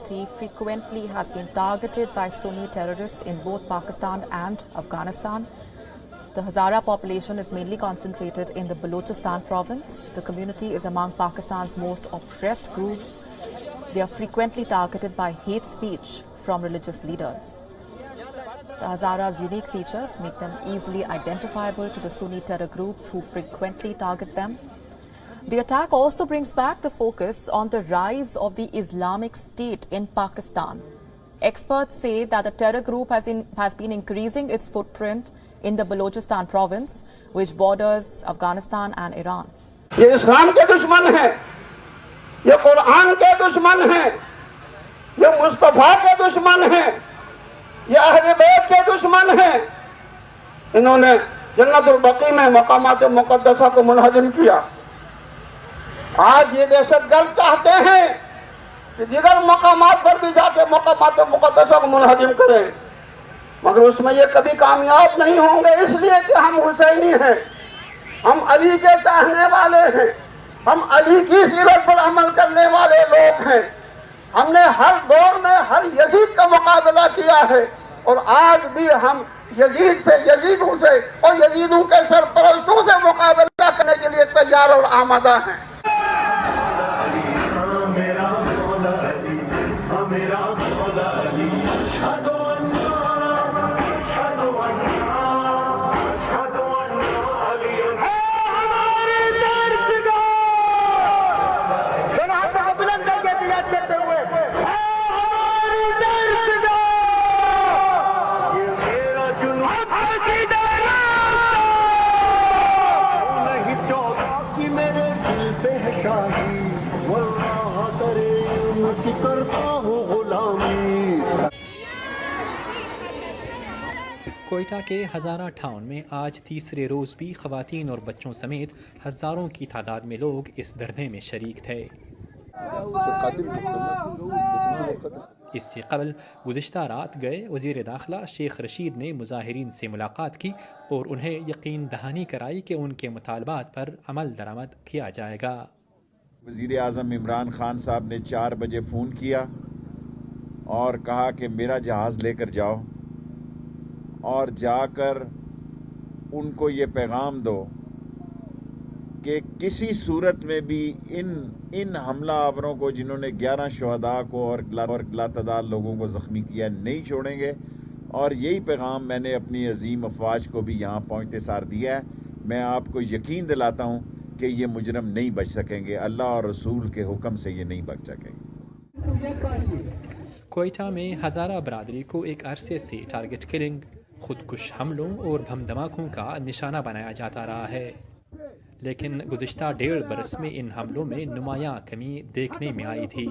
community frequently has been targeted by Sunni terrorists in both Pakistan and Afghanistan. The Hazara population is mainly concentrated in the Balochistan province. The community is among Pakistan's most oppressed groups. They are frequently targeted by hate speech from religious leaders. The Hazara's unique features make them easily identifiable to the Sunni terror groups who frequently target them. The attack also brings back the focus on the rise of the Islamic State in Pakistan. Experts say that the terror group has been increasing its footprint in the Balochistan province, which borders Afghanistan and Iran. ये इस्लाम के दुश्मन हैं, ये कुरान के दुश्मन हैं, ये मुस्तफा के दुश्मन हैं, ये अहले बैत के दुश्मन हैं। इन्होंने जन्नतुल बकी में मकामात मुक़द्दसा को मुनहदम किया। आज ये दहशतगर्द चाहते हैं कि दीगर मकामात पर भी जाके मकामात मुक़द्दसा को मुनहदम करें, मगर उसमें ये कभी कामयाब नहीं होंगे, इसलिए कि हम हुसैनी हैं, हम अली के चाहने वाले हैं, हम अली की सीरत पर अमल करने वाले लोग हैं। हमने हर दौर में हर यजीद का मुकाबला किया है और आज भी हम यजीद से, यजीदों से और यजीदों के सरपरस्तों से मुकाबला करने के लिए तैयार और आमादा हैं। کوئٹہ کے ہزارہ ٹاؤن میں آج تیسرے روز بھی خواتین اور بچوں سمیت ہزاروں کی تعداد میں لوگ اس دھرنے میں شریک تھے۔ اس سے قبل گزشتہ رات گئے وزیر داخلہ شیخ رشید نے مظاہرین سے ملاقات کی اور انہیں یقین دہانی کرائی کہ ان کے مطالبات پر عمل درآمد کیا جائے گا۔ وزیر اعظم عمران خان صاحب نے 4 بجے فون کیا اور کہا کہ میرا جہاز لے کر جاؤ اور جا کر ان کو یہ پیغام دو کہ کسی صورت میں بھی ان حملہ آوروں کو، جنہوں نے 11 شہداء کو اور لاتعداد لوگوں کو زخمی کیا، نہیں چھوڑیں گے۔ اور یہی پیغام میں نے اپنی عظیم افواج کو بھی یہاں پہنچتے سار دیا ہے۔ میں آپ کو یقین دلاتا ہوں کہ یہ مجرم نہیں بچ سکیں گے، اللہ اور رسول کے حکم سے یہ نہیں بچ سکیں گے۔ کوئٹہ میں ہزارہ برادری کو ایک عرصے سے ٹارگٹ کلنگ، خودکش حملوں اور بم دھماکوں کا نشانہ بنایا جاتا رہا ہے، لیکن گزشتہ 1.5 برس میں ان حملوں میں نمایاں کمی دیکھنے میں آئی تھی۔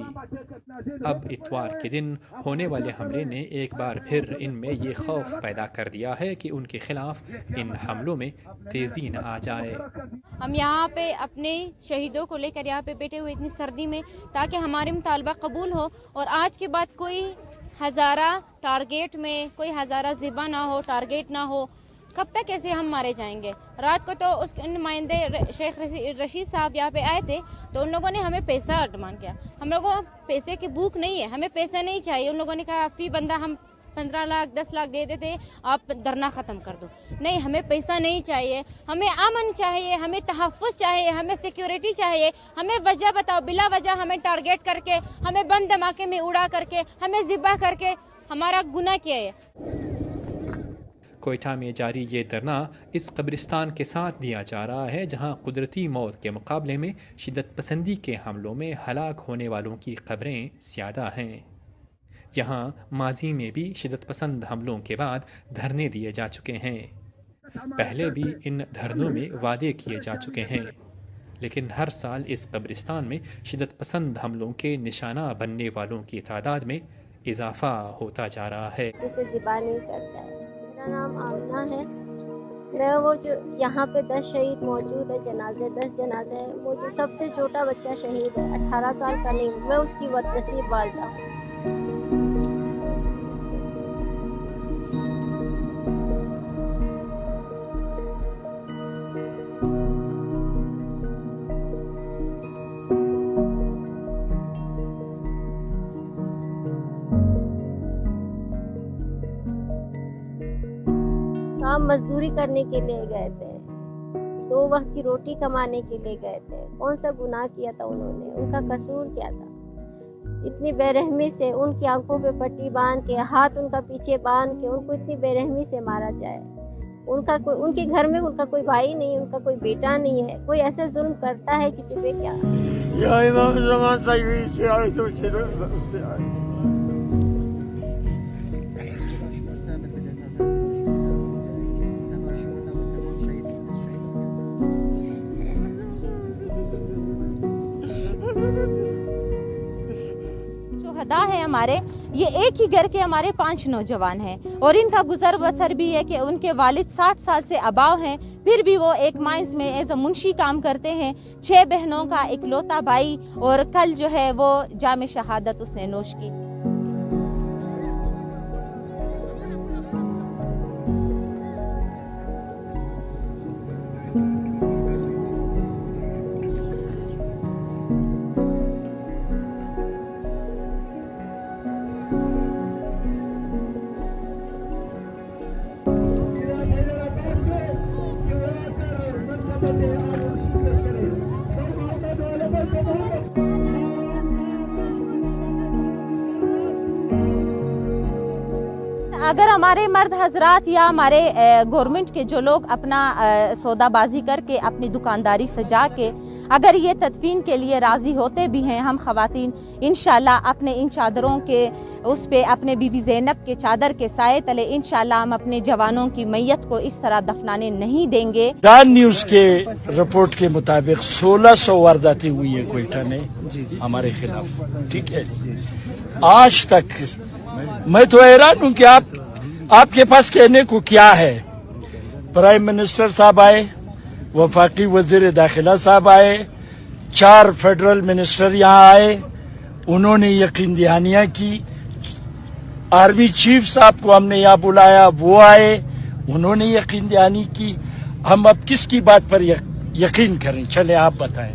اب اتوار کے دن ہونے والے حملے نے ایک بار پھر ان میں یہ خوف پیدا کر دیا ہے کہ ان کے خلاف ان حملوں میں تیزی نہ آ جائے۔ ہم یہاں پہ اپنے شہیدوں کو لے کر یہاں پہ بیٹھے ہوئے اتنی سردی میں، تاکہ ہمارے مطالبہ قبول ہو اور آج کے بعد کوئی ہزارہ ٹارگیٹ میں، کوئی ہزارہ ذبح نہ ہو، ٹارگیٹ نہ ہو۔ کب تک ایسے ہم مارے جائیں گے؟ رات کو تو اس نمائندے شیخ رشید صاحب یہاں پہ آئے تھے تو ان لوگوں نے ہمیں پیسہ ڈیمانڈ کیا۔ ہم لوگوں کو پیسے کی بھوک نہیں ہے، ہمیں پیسہ نہیں چاہیے۔ ان لوگوں نے کہا فی بندہ ہم 15 لاکھ 10 لاکھ دے دیتے، آپ دھرنا ختم کر دو۔ نہیں، ہمیں پیسہ نہیں چاہیے، ہمیں امن چاہیے، ہمیں تحفظ چاہیے، ہمیں سیکیورٹی چاہیے۔ ہمیں وجہ بتاؤ، بلا وجہ ہمیں ٹارگیٹ کر کے، ہمیں بم دھماکے میں اڑا کر کے، ہمیں ذبح کر کے ہمارا گناہ کیا ہے؟ کوئٹہ میں جاری یہ دھرنا اس قبرستان کے ساتھ دیا جا رہا ہے جہاں قدرتی موت کے مقابلے میں شدت پسندی کے حملوں میں ہلاک ہونے والوں کی قبریں زیادہ ہیں۔ یہاں ماضی میں بھی شدت پسند حملوں کے بعد دھرنے دیے جا چکے ہیں۔ پہلے بھی ان دھرنوں میں وعدے کیے جا چکے ہیں، لیکن ہر سال اس قبرستان میں شدت پسند حملوں کے نشانہ بننے والوں کی تعداد میں اضافہ ہوتا جا رہا ہے۔ اسے ذبح نہیں کرتا ہے۔ میرا نام آمنہ ہے، میں وہ جو یہاں پہ 10 شہید موجود ہے، 10 جنازے ہیں، وہ جو سب سے چھوٹا بچہ شہید ہے، 18 سال کا نہیں، میں اس کی بدنصیب والدہ ہوں۔ हम मजदूरी करने के लिए गए थे, 2 वक्त की रोटी कमाने के लिए गए थे। कौन सा गुनाह किया था उन्होंने, उनका कसूर क्या था? इतनी बेरहमी से उनकी आंखों पे पट्टी बांध के, हाथ उनका पीछे बांध के उनको इतनी बेरहमी से मारा जाए। उनके घर में उनका कोई भाई नहीं, उनका कोई बेटा नहीं है। कोई ऐसे जुल्म करता है किसी पे क्या? शोहदा है हमारे, ये एक ही घर के हमारे 5 नौजवान हैं और इनका गुजर बसर भी है कि उनके वालिद 60 साल से अबाव हैं, फिर भी वो एक माइंस में एज अ मुंशी काम करते हैं। 6 बहनों का इकलौता भाई, और कल जो है वो जाम शहादत उसने नोश की। अगर हमारे मर्द हजरात या हमारे गवर्नमेंट के जो लोग अपना सौदाबाजी करके अपनी दुकानदारी सजा के अगर ये तदफीन के लिए राज़ी होते भी हैं, हम ख़वातीन इंशाल्लाह अपने इन चादरों के उस पे अपने बीबी ज़ैनब के चादर के साए तले इंशाल्लाह हम अपने जवानों की मैयत को इस तरह दफनाने नहीं देंगे। डान न्यूज़ के रिपोर्ट के मुताबिक 1600 वारदातें हुई है कोयटा में हमारे खिलाफ, ठीक है। आज तक मैं तो हैरान हूं कि आपके पास कहने को क्या है। प्राइम मिनिस्टर साहब आए, वफाकी वजीर दाखिला साहब आए, 4 फेडरल मिनिस्टर यहाँ आए, उन्होंने यकीन दहानियां की। आर्मी चीफ साहब को हमने यहाँ बुलाया, वो आए, उन्होंने यकीन दहानी की। हम अब किसकी बात पर यकीन करें? चले आप बताएं,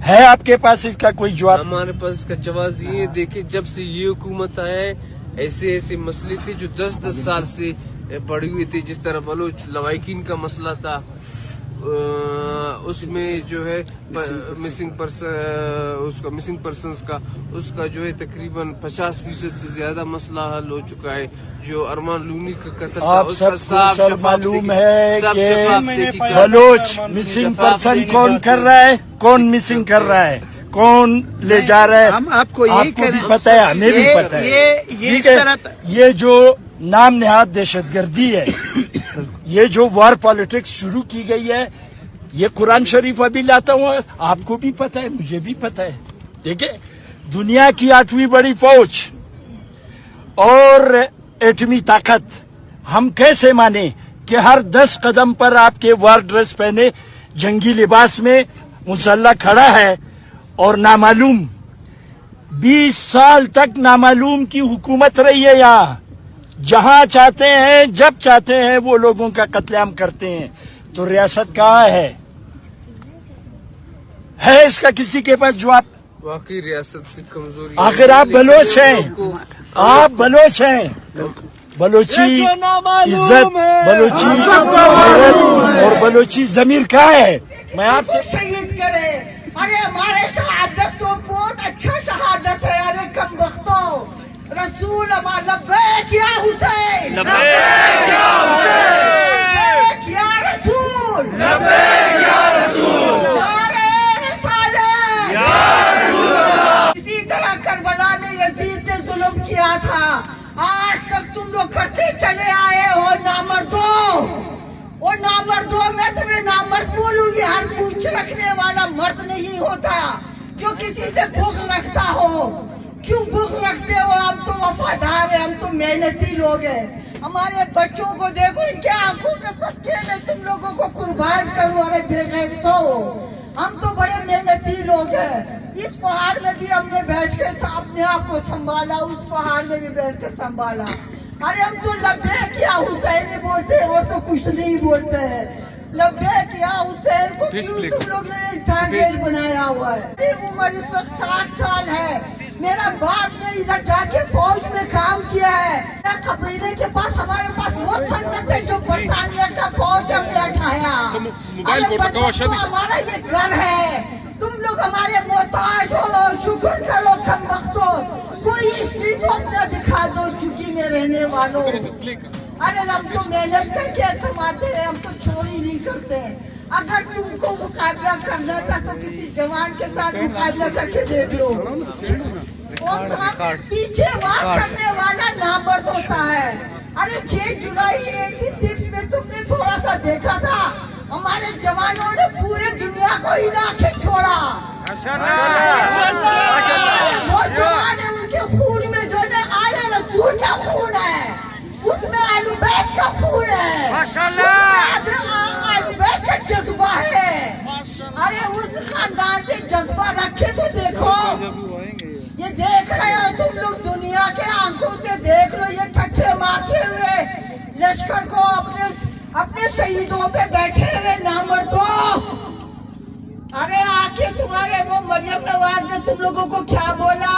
है आपके पास इसका कोई जवाब? हमारे पास इसका जवाब ये देखिए, जब से ये हुकूमत आए ऐसे ऐसे मसले थे जो 10-10 साल से पड़ी हुई थी। जिस तरह बलोच लवाकिन का मसला था, उसमें जो है मिसिंग पर्सन्स का उसका जो है तकरीबन 50% से ज्यादा मसला हल हो चुका है। जो अरमान लूनी का कत्ल था, उसका साफ मालूम है कि बलोच मिसिंग पर्सन कौन कर रहा है, कौन मिसिंग कर रहा है, कौन ले जा रहा है, हम आपको भी पता है, हमें भी पता है। ये जो नाम नेहाद दहशतगर्दी है, ये जो वॉर पॉलिटिक्स शुरू की गई है, ये कुरान शरीफ अभी लाता हूँ, आपको भी पता है, मुझे भी पता है। देखिए, दुनिया की 8वीं बड़ी फौज और एटमी ताकत, हम कैसे माने कि हर 10 कदम पर आपके वॉर ड्रेस पहने जंगी लिबास में मुसल्ला खड़ा है और नामालूम 20 साल तक नामालूम की हुकूमत रही है यहाँ। जहां चाहते हैं, जब चाहते हैं, वो लोगों का कत्लेआम करते हैं। तो रियासत कहाँ है इसका किसी के पास जवाब? वाकई रियासत से कमजोरी। आखिर आप बलोच हैं, आप बलोच हैं। बलोची इज्जत, बलोची गैरत और बलोची जमीर कहाँ है? मैं आपसे शहीद करे। अरे हमारे शहादत तो बहुत अच्छा शहादत है। अरे कम वक्तों, रसूल लब्बैक या हुसैन, लब्बैक या हुसैन, लब्बैक या रसूल, लब्बैक या रसूल, नारे रिसालत या रसूल। इसी तरह करबला में यजीद ने जुल्म किया था, आज तक तुम लोग करते चले आए हो। नामर्दों, वो नामर्दों, मैं तुम्हें नामर्द बोलूंगी। हर पूछ रखने वाला मर्द नहीं होता जो किसी से बुग़्ज़ रखता हो। क्यों बुग़्ज़ रखते हो? हम तो वफादार हैं, हम तो मेहनती लोग हैं। हमारे बच्चों को देखो, इनके आंखों के सदके में तुम लोगों को कुर्बान करो। अरे बेगैरतों, हम तो बड़े मेहनती लोग हैं। इस पहाड़ में भी हमने बैठ के अपने आप को संभाला, उस पहाड़ में भी बैठ के संभाला। अरे हम तो लब्बैक या हुसैन ही बोलते हैं और तो कुछ नहीं बोलते हैं। लब्बैक या हुसैन को क्यों तुम लोग ने टारगेट बनाया हुआ है? उम्र इस वक्त 60 साल है। मेरा बाप ने इधर जाके फौज में काम किया है। कबीले के पास हमारे पास वो संगत है जो बरतानिया का फौज हमने उठाया। हमारा ये घर है, तुम लोग हमारे मोहताज हो, शुक्र करो कम वक्तो। कोई स्ट्रीट अपना दिखा दो चुकी में रहने वालों। अरे हम तो मेहनत करके कमाते हैं, हम तो चोरी नहीं करते। अगर तुमको मुकाबला करना था तो किसी जवान के साथ मुकाबला करके देख लो। और सामने पीछे वार करने वाला नामर्द होता है। अरे 6 जुलाई 86 में तुमने थोड़ा सा देखा था, हमारे जवानों ने पूरे दुनिया को हिला के छोड़ा। वो जवान है, उनके खून में जो है आला रसूल का खून है, उसमें आलू बैत का खून है, आलू बैत का जज्बा है। अरे उस खानदान से जज्बा रखे तो देखो। ये देख रहे हो तुम लोग, दुनिया के आंखों से देख लो, ये ठट्ठे मारते हुए लश्कर को अपने शहीदों पे बैठे हुए नामर्दों। अरे आके तुम्हारे वो मरियम नवाज ने तुम लोगों को क्या बोला?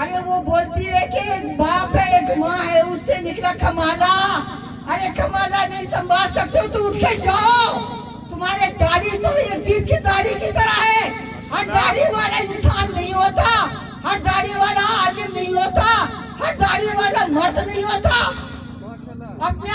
अरे वो बोलती है कि एक बाप है एक माँ है, उससे निकला कमाला। अरे कमाला नहीं संभाल सकते हो तो उठ के जाओ। तुम्हारे दाढ़ी तो यजीद की दाढ़ी की तरह है। हर दाढ़ी वाला इंसान नहीं होता, हर दाढ़ी वाला आलिम नहीं होता, हर दाढ़ी वाला मर्द नहीं होता। अपने